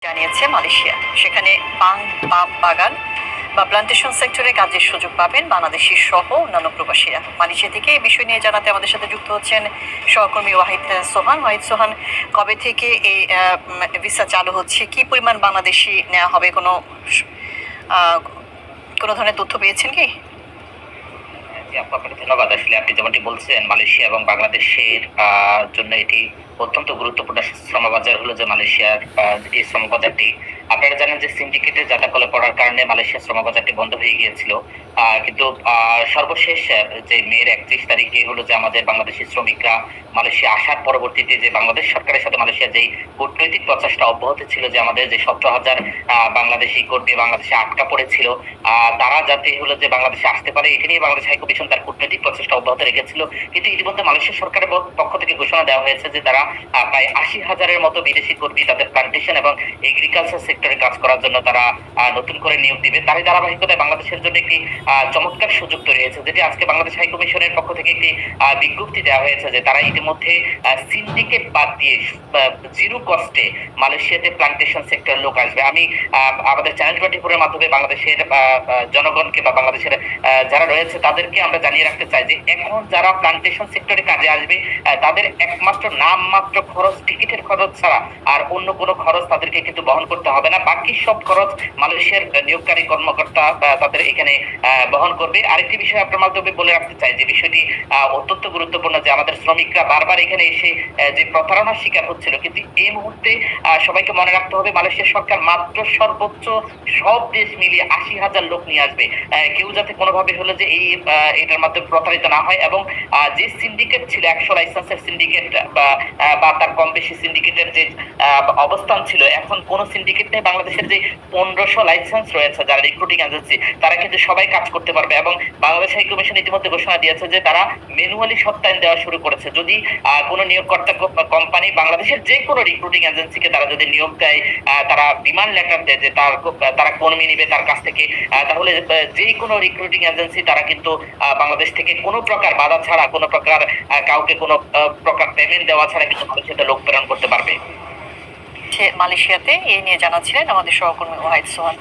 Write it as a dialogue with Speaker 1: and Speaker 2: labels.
Speaker 1: জানিয়েছে মালয়েশিয়া। সেখানে পাম বাগান বা প্লান্টেশন সেক্টরে কাজের সুযোগ পাবেন বাংলাদেশি সহ অন্যান্য প্রবাসীরা। মালয়েশিয়া থেকে এই বিষয় নিয়ে জানাতে আমাদের সাথে যুক্ত হচ্ছেন সহকর্মী ওয়াহিদ সোহান। কবে থেকে এই ভিসা চালু হচ্ছে, কি পরিমাণ বাংলাদেশি নেওয়া হবে, কোনো ধরনের তথ্য পেয়েছেন কি?
Speaker 2: আপনাকে ধন্যবাদ। আসলে আপনি যেমনটি বলছেন, মালয়েশিয়া এবং বাংলাদেশের জন্য এটি অত্যন্ত গুরুত্বপূর্ণ শ্রমবাজার হলো যে মালয়েশিয়ার এই শ্রমবাজারটি। আপনারা জানেন যে সিন্ডিকেটের জাতাকলে পড়ার কারণে মালয়েশিয়ার শ্রমবাজারটি বন্ধ হয়ে গিয়েছিল। কিন্তু সর্বশেষ যে মের 31 তারিখে হলো যে আমাদের বাংলাদেশি শ্রমিকরা মালয়েশিয়া আসার পরবর্তীতে যে বাংলাদেশ সরকারের সাথে মালয়েশিয়ার যেই কূটনৈতিক প্রচেষ্টা অব্যাহত ছিল, যে আমাদের যে 17,000 বাংলাদেশি কর্মী বাংলাদেশে আটকা পড়েছিল, তারা যাতে হলো যে বাংলাদেশে আসতে পারে, এটি নিয়ে বাংলাদেশ হাইকমিশন তার কূটনৈতিক প্রচেষ্টা অব্যাহত রেখেছিল। কিন্তু ইতিমধ্যে মালয়েশিয়া সরকারের পক্ষ থেকে ঘোষণা দেওয়া হয়েছে যে তারা প্রায় 80,000-এর মতো বিদেশি কর্মী তাদের প্লান্টেশন এবং এগ্রিকালচার সেক্টরে কাজ করার জন্য তারা নতুন করে নিয়োগ দিবে। তারই ধারাবাহিকতায় বাংলাদেশের জন্য একটি চমৎকার সুযোগ তৈরি হয়েছে, যেটি আজকে বাংলাদেশ হাইকমিশনের পক্ষ থেকে একটি বিজ্ঞপ্তি দেওয়া হয়েছে যে তারা ইতিমধ্যে সিন্ডিকেট বাদ দিয়ে জিরো কস্টে মালয়েশিয়াতে প্লান্টেশন সেক্টর লোক আসবে। আমি আমাদের চ্যানেল 24-এর মাধ্যমে বাংলাদেশের জনগণকে বা বাংলাদেশের যারা রয়েছে তাদেরকে আমরা জানিয়ে রাখতে চাই যে এখন যারা প্লান্টেশন সেক্টরে কাজে আসবে তাদের একমাত্র নামমাত্র খরচ, টিকিটের খরচ ছাড়া আর অন্য কোনো খরচ তাদেরকে কিন্তু বহন করতে হবে না। বাকি সব খরচ মালয়েশিয়ার নিয়োগকারী কর্মকর্তা তাদের এখানে বহন করবে। আরেকটি বিষয় আপনার মাধ্যমে বলে রাখতে চাই যে বিষয়টি অত্যন্ত গুরুত্বপূর্ণ, যে আমাদের শ্রমিকরা বারবার এখানে এসে যে প্রতারণার শিকার হচ্ছিল, কিন্তু এই মুহূর্তে সবাইকে মনে রাখতে হবে মালয়েশিয়া সরকার মাত্র সর্বোচ্চ সব দেশ মিলিয়ে 80,000 লোক নিয়ে আসবে। কেউ যাতে কোনোভাবে হলো যে এটার মাধ্যমে প্রতারিত না হয়। এবং যে সিন্ডিকেট ছিল 100 লাইসেন্সের সিন্ডিকেট বা তার কম বেশি সিন্ডিকেটের যে অবস্থান ছিল, এখন কোন সিন্ডিকেট নেই। বাংলাদেশের যে 1500 লাইসেন্স রয়েছে যারা রিক্রুটিং এজেন্সি, তারা কিন্তু সবাই কাজ করতে পারবে। এবং বাংলাদেশ হাই কমিশন ইতিমধ্যে ঘোষণা দিয়েছে যে তারা ম্যানুয়ালি সত্যায়ন দেওয়া শুরু করেছে। যদি কোনো নিয়োগকর্তা কোম্পানি বাংলাদেশের যে কোনো রিক্রুটিং এজেন্সিকে তারা যদি নিয়োগ দেয়, তারা ডিমান্ড লেটার দেয় যে তারা কর্মী নিবে তার কাছ থেকে, তাহলে যে কোনো রিক্রুটিং এজেন্সি তারা কিন্তু বাংলাদেশ থেকে কোনো প্রকার বাধা ছাড়া, কোনো প্রকার কাউকে কোনো প্রকার পেমেন্ট দেওয়া ছাড়া কিন্তু মালয়েশিয়াতে লোক প্রেরণ করতে পারবে।
Speaker 1: মালয়েশিয়াতে এই নিয়ে জানাচ্ছিলেন আমাদের সহকর্মী ওয়াহিদ সোহান।